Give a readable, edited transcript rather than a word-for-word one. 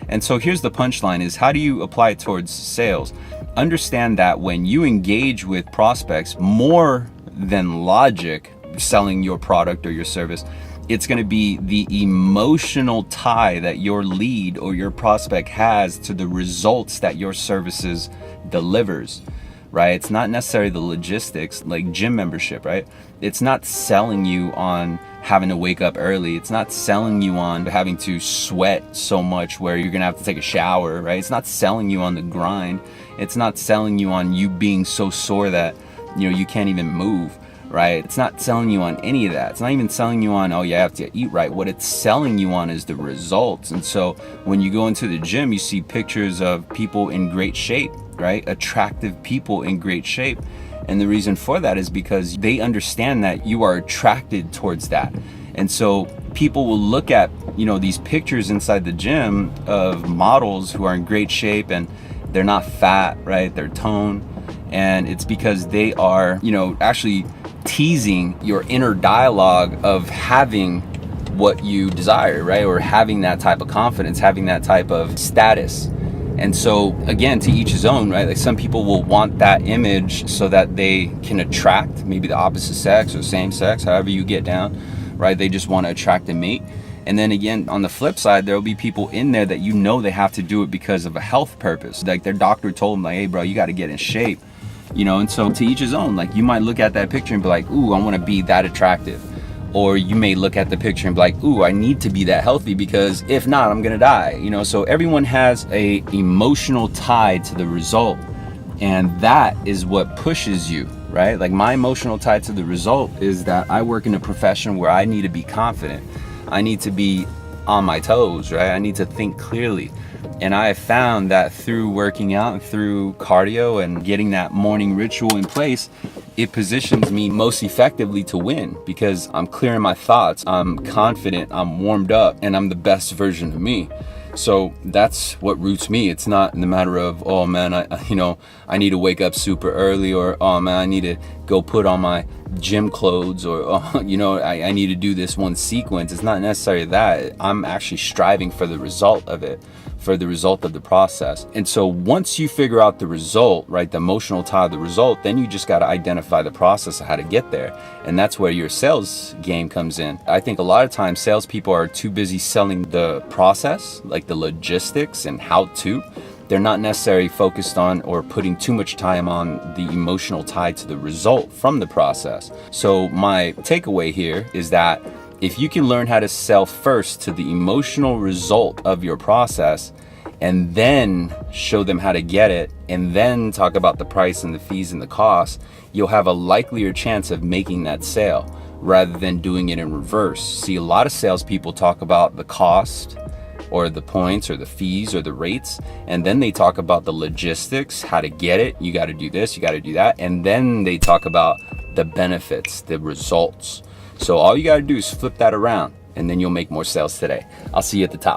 And so here's the punchline is, how do you apply it towards sales? Understand that when you engage with prospects, more than logic selling your product or your service, it's going to be the emotional tie that your lead or your prospect has to the results that your services delivers, right? It's not necessarily the logistics, like gym membership, right? It's not selling you on having to wake up early. It's not selling you on having to sweat so much where you're gonna have to take a shower, right? It's not selling you on the grind. It's not selling you on you being so sore that, you know, you can't even move, right? It's not selling you on any of that. It's not even selling you on, oh, you have to eat right. What it's selling you on is the results. And so when you go into the gym, you see pictures of people in great shape, right? Attractive people in great shape. And the reason for that is because they understand that you are attracted towards that. And so people will look at, you know, these pictures inside the gym of models who are in great shape and they're not fat, right? They're toned. And it's because they are, you know, actually teasing your inner dialogue of having what you desire, right? Or having that type of confidence, having that type of status. And so again, to each his own, right? Like some people will want that image so that they can attract maybe the opposite sex or same sex, however you get down, right? They just want to attract a mate. And then again, on the flip side, there will be people in there that, you know, they have to do it because of a health purpose. Like their doctor told them, like, hey bro, you got to get in shape, you know? And so to each his own, like you might look at that picture and be like, ooh, I want to be that attractive. Or you may look at the picture and be like, ooh, I need to be that healthy because if not, I'm gonna die, you know? So everyone has a emotional tie to the result, and that is what pushes you, right? Like my emotional tie to the result is that I work in a profession where I need to be confident. I need to be on my toes, right? I need to think clearly. And I have found that through working out and through cardio and getting that morning ritual in place, it positions me most effectively to win because I'm clearing my thoughts, I'm confident, I'm warmed up, and I'm the best version of me. So that's what roots me. It's not in the matter of, oh man, I need to wake up super early, or oh man, I need to go put on my gym clothes, or oh, I need to do this one sequence. It's not necessarily that. I'm actually striving for the result of it, for the result of the process. And so once you figure out the result, right, the emotional tie of the result, then you just got to identify the process of how to get there. And that's where your sales game comes in. I think a lot of times salespeople are too busy selling the process, like the logistics and how to. They're not necessarily focused on or putting too much time on the emotional tie to the result from the process. So my takeaway here is that if you can learn how to sell first to the emotional result of your process, and then show them how to get it, and then talk about the price and the fees and the costs, you'll have a likelier chance of making that sale rather than doing it in reverse. See, a lot of salespeople talk about the cost or the points or the fees or the rates, and then they talk about the logistics, how to get it. You got to do this, you got to do that. And then they talk about the benefits, the results. So all you got to do is flip that around, and then you'll make more sales today. I'll see you at the top.